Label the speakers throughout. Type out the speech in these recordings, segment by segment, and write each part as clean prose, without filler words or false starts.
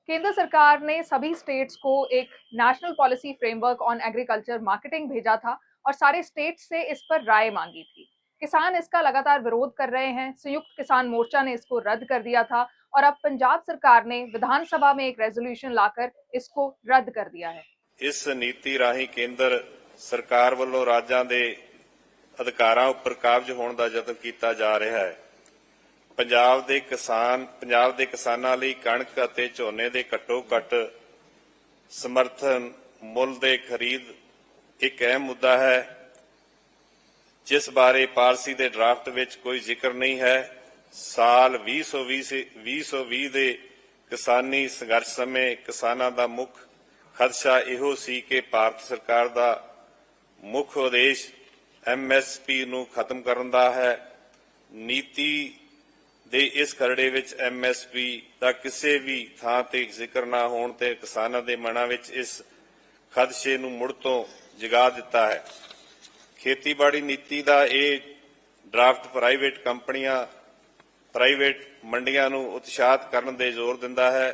Speaker 1: केंद्र सरकार ने सभी स्टेट्स को एक national policy framework on agriculture marketing भेजा था और सारे स्टेट्स से इस पर राय मांगी थी। किसान इसका लगातार विरोध कर रहे हैं। संयुक्त किसान मोर्चा ने इसको रद्द कर दिया था और अब पंजाब सरकार ने विधानसभा में एक रेजोल्यूशन लाकर इसको रद्द कर दिया है।
Speaker 2: इस नीति राਹੀਂ केंद्र सरकार ਵੱਲੋਂ ਰਾਜਾਂ ਦੇ ਅਧਿਕਾਰਾਂ ਉੱਪਰ ਕਾਬਜ਼ ਹੋਣ ਦਾ ਯਤਨ ਕੀਤਾ ਜਾ ਰਿਹਾ ਹੈ। ਪੰਜਾਬ ਦੇ ਕਿਸਾਨਾਂ ਲਈ ਕਣਕ ਅਤੇ ਝੋਨੇ ਦੇ ਘੱਟੋ-ਘੱਟ ਸਮਰਥਨ ਮੁੱਲ ਦੇ ਖਰੀਦ ਇੱਕ ਅਹਿਮ ਮੁੱਦਾ ਹੈ, ਜਿਸ ਬਾਰੇ ਪਾਲਿਸੀ ਦੇ ਡਰਾਫਟ ਵਿੱਚ ਕੋਈ ਜ਼ਿਕਰ ਨਹੀਂ ਹੈ। ਸਾਲ 2020 ਦੇ ਕਿਸਾਨੀ ਸੰਘਰਸ਼ ਸਮੇਂ ਕਿਸਾਨਾਂ ਦਾ ਮੁੱਖ ਖਦਸ਼ਾ ਇਹੋ ਸੀ ਕਿ ਭਾਰਤ ਸਰਕਾਰ ਦਾ ਮੁੱਖ ਉਦੇਸ਼ MSP ਨੂੰ ਖਤਮ ਕਰਨ ਦਾ ਹੈ। ਨੀਤੀ ਦੇ ਇਸ ਖਰੜੇ ਵਿੱਚ MSP ਦਾ ਕਿਸੇ ਵੀ ਥਾਂ ਤੇ ਜ਼ਿਕਰ ਨਾ ਹੋਣ ਤੇ ਕਿਸਾਨਾਂ ਦੇ ਮਨਾਂ ਵਿੱਚ ਇਸ ਖਦਸ਼ੇ ਨੂੰ ਮੁੜ ਤੋਂ ਜਗਾ ਦਿੱਤਾ ਹੈ। ਖੇਤੀਬਾੜੀ ਨੀਤੀ ਦਾ ਇਹ ਡਰਾਫਟ ਪ੍ਰਾਈਵੇਟ ਮੰਡੀਆਂ ਨੂੰ ਉਤਸ਼ਾਹਿਤ ਕਰਨ ਦੇ ਜ਼ੋਰ ਦਿੰਦਾ ਹੈ,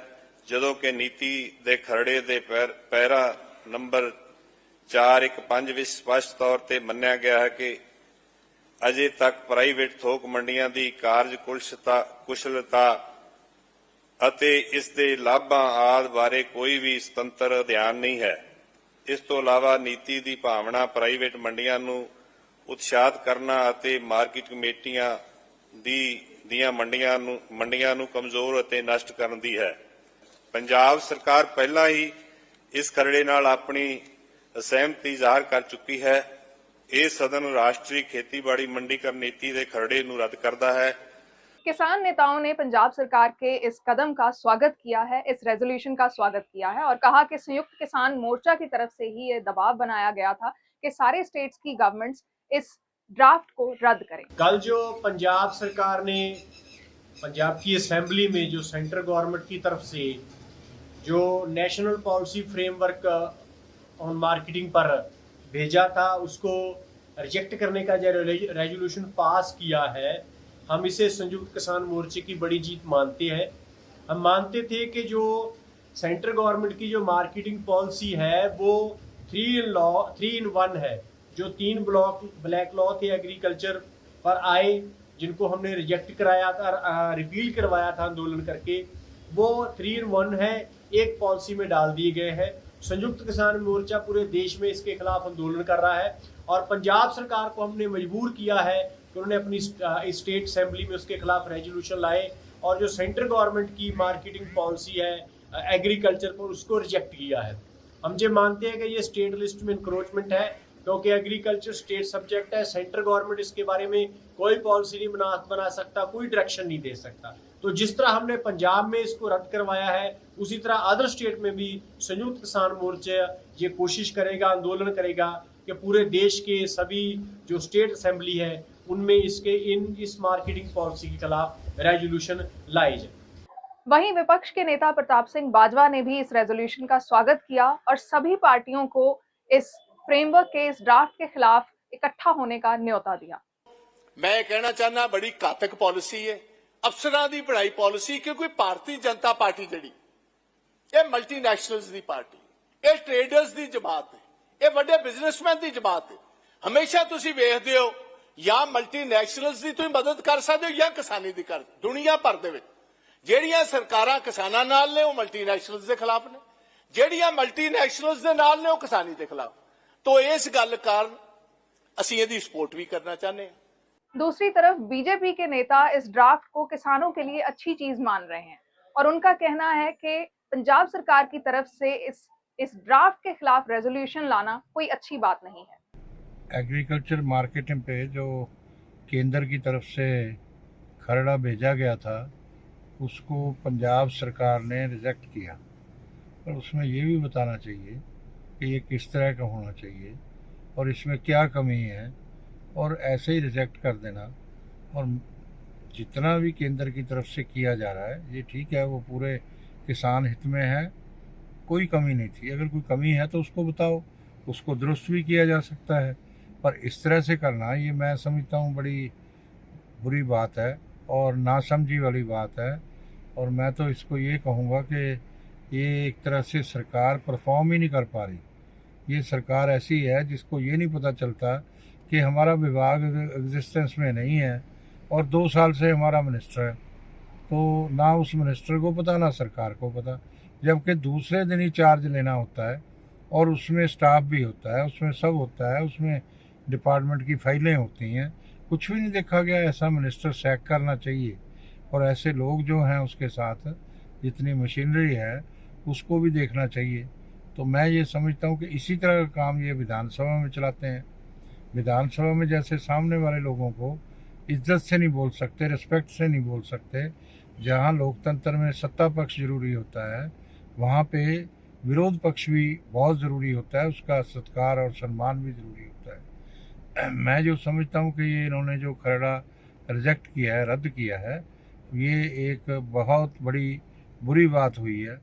Speaker 2: ਜਦੋਂ ਕਿ ਨੀਤੀ ਦੇ ਖਰੜੇ ਦੇ ਪੈਰਾ ਨੰਬਰ 415 ਵਿੱਚ ਸਪਸ਼ਟ ਤੌਰ ਤੇ ਮੰਨਿਆ ਗਿਆ ਹੈ ਕਿ ਅਜੇ ਤੱਕ ਪ੍ਰਾਈਵੇਟ ਥੋਕ ਮੰਡੀਆਂ ਦੀ ਕਾਰਜਕੁਸ਼ਲਤਾ ਅਤੇ ਇਸ ਦੇ ਲਾਭਾਂ ਆਦਿ ਬਾਰੇ ਕੋਈ ਵੀ ਸੁਤੰਤਰ ਅਧਿਐਨ ਨਹੀਂ ਹੈ। ਇਸ ਤੋਂ ਇਲਾਵਾ ਨੀਤੀ ਦੀ ਭਾਵਨਾ ਪ੍ਰਾਈਵੇਟ ਮੰਡੀਆਂ ਨੂੰ ਉਤਸ਼ਾਹਿਤ ਕਰਨਾ ਅਤੇ ਮਾਰਕੀਟ ਕਮੇਟੀਆਂ ਦੀਆਂ ਮੰਡੀਆਂ ਨੂੰ ਕਮਜ਼ੋਰ ਅਤੇ ਨਸ਼ਟ ਕਰਨ ਦੀ ਹੈ। ਪੰਜਾਬ ਸਰਕਾਰ ਪਹਿਲਾਂ ਹੀ ਇਸ ਖਰੜੇ ਨਾਲ ਆਪਣੀ ਅਸਹਿਮਤੀ ਜ਼ਾਹਰ ਕਰ ਚੁੱਕੀ ਹੈ। ਇਹ सदन राष्ट्रीय खेतीबाड़ी मंडीकरण नीति के खरड़े ਨੂੰ रद्द करता है।
Speaker 1: किसान नेताओं ने पंजाब सरकार के इस कदम का स्वागत किया है, इस रेजोल्यूशन का स्वागत किया है और कहा कि संयुक्त किसान मोर्चा की तरफ से ही ये दबाव बनाया गया था कि सारे स्टेट्स की गवर्नमेंट्स इस ड्राफ्ट को रद्द करें।
Speaker 3: कल जो पंजाब सरकार ने पंजाब की असेंबली में जो सेंट्रल गवर्नमेंट की तरफ से जो national policy framework on marketing पर भेजा था, उसको रिजेक्ट करने का जो रेजोल्यूशन पास किया है, हम इसे संयुक्त किसान मोर्चे की बड़ी जीत मानते हैं। हम मानते थे कि जो सेंट्रल गवर्नमेंट की जो मार्केटिंग पॉलिसी है वो 3 in 1 है। जो 3 ब्लैक लॉ थे एग्रीकल्चर पर आए, जिनको हमने रिजेक्ट कराया था, रिपील करवाया था आंदोलन करके, वो 3 in 1 है, एक पॉलिसी में डाल दिए गए हैं। संयुक्त किसान मोर्चा पूरे देश में इसके खिलाफ आंदोलन कर रहा है और पंजाब सरकार को हमने मजबूर किया है कि उन्होंने अपनी स्टेट असेंबली में उसके खिलाफ रेजोल्यूशन लाए और जो सेंट्रल गवर्नमेंट की मार्केटिंग पॉलिसी है एग्रीकल्चर पर, उसको रिजेक्ट किया है। हम ये मानते हैं कि ये स्टेट लिस्ट में इंक्रोचमेंट है, क्योंकि एग्रीकल्चर स्टेट सब्जेक्ट है। सेंट्रल गवर्नमेंट इसके बारे में कोई पॉलिसी नहीं बना सकता, कोई डायरेक्शन नहीं दे सकता। तो जिस तरह हमने पंजाब में इसको रद्द करवाया है, उसी तरह अदर स्टेट में भी संयुक्त किसान मोर्चा ये कोशिश करेगा, आंदोलन करेगा कि पूरे देश के सभी जो स्टेट असेंबली है उनमें इस मार्केटिंग पॉलिसी के खिलाफ रेजोल्यूशन लाई जाए।
Speaker 1: वहीं विपक्ष के नेता प्रताप सिंह बाजवा ने भी इस रेजोल्यूशन का स्वागत किया और सभी पार्टियों को इस फ्रेमवर्क के इस ड्राफ्ट के खिलाफ इकट्ठा होने का न्योता दिया।
Speaker 4: मैं कहना चाहना बड़ी घातक पॉलिसी है, अफसरां दी पढ़ाई पॉलिसी, क्योंकि भारतीय जनता पार्टी जिहड़ी ਇਹ ਮਲਟੀਨੈਸ਼ਨਲਸ ਦੀ ਪਾਰਟੀ, ਇਹ ਟ੍ਰੇਡਰਸ ਦੀ ਜਮਾਤ ਹੈ, ਇਹ ਵੱਡੇ ਬਿਜ਼ਨਸਮੈਨ ਦੀ ਜਮਾਤ ਹੈ। ਹਮੇਸ਼ਾ ਤੁਸੀਂ ਵੇਖਦੇ ਹੋ ਜਾਂ ਮਲਟੀਨੈਸ਼ਨਲਸ ਦੀ ਤੁਸੀਂ ਮਦਦ ਕਰ ਸਕਦੇ ਹੋ ਜਾਂ ਕਿਸਾਨੀ ਦੀ ਕਰ। ਦੁਨੀਆ ਭਰ ਦੇ ਵਿੱਚ ਜਿਹੜੀਆਂ ਸਰਕਾਰਾਂ ਕਿਸਾਨਾਂ ਨਾਲ ਨੇ ਉਹ ਮਲਟੀਨੈਸ਼ਨਲਸ ਦੇ ਖਿਲਾਫ ਨੇ, ਜਿਹੜੀਆਂ ਮਲਟੀਨੈਸ਼ਨਲਸ ਦੇ ਨਾਲ ਨੇ ਉਹ ਕਿਸਾਨੀ ਦੇ ਖਿਲਾਫ। तो इस गल कारण ਅਸੀਂ ਇਹਦੀ ਸਪੋਰਟ भी करना चाहते हैं।
Speaker 1: दूसरी तरफ बीजेपी के नेता इस ड्राफ्ट को किसानों के लिए अच्छी चीज मान रहे हैं और उनका कहना है कि पंजाब सरकार की तरफ से इस ड्राफ्ट के खिलाफ रेजोल्यूशन लाना कोई अच्छी बात नहीं है।
Speaker 5: एग्रीकल्चर मार्केटिंग पे जो केंद्र की तरफ से खरड़ा भेजा गया था, उसको पंजाब सरकार ने रिजेक्ट किया, और उसमें ये भी बताना चाहिए कि ये किस तरह का होना चाहिए और इसमें क्या कमी है, और ऐसे ही रिजेक्ट कर देना। और जितना भी केंद्र की तरफ से किया जा रहा है ये ठीक है, वो पूरे किसान हित में है, कोई कमी नहीं थी। अगर कोई कमी है तो उसको बताओ, उसको दुरुस्त भी किया जा सकता है, पर इस तरह से करना ये मैं समझता हूँ बड़ी बुरी बात है और नासमझी वाली बात है। और मैं तो इसको ये कहूँगा कि ये एक तरह से सरकार परफॉर्म ही नहीं कर पा रही। ये सरकार ऐसी है जिसको ये नहीं पता चलता कि हमारा विभाग एग्जिस्टेंस में नहीं है और 2 साल से हमारा मिनिस्टर है, तो ना उस मिनिस्टर को पता ना सरकार को पता, जबकि दूसरे दिन ही चार्ज लेना होता है और उसमें स्टाफ भी होता है, उसमें सब होता है, उसमें डिपार्टमेंट की फाइलें होती हैं, कुछ भी नहीं देखा गया। ऐसा मिनिस्टर सैक करना चाहिए और ऐसे लोग जो हैं उसके साथ जितनी मशीनरी है उसको भी देखना चाहिए। तो मैं ये समझता हूँ कि इसी तरह का काम ये विधानसभा में चलाते हैं। विधानसभा में जैसे सामने वाले लोगों को इज्जत से नहीं बोल सकते, रिस्पेक्ट से नहीं बोल सकते, जहाँ लोकतंत्र में सत्ता पक्ष जरूरी होता है वहाँ पे विरोध पक्ष भी बहुत ज़रूरी होता है, उसका सत्कार और सम्मान भी ज़रूरी होता है। मैं जो समझता हूँ कि ये इन्होंने जो खरड़ा रिजेक्ट किया है, रद्द किया है, ये एक बहुत बड़ी बुरी बात हुई है।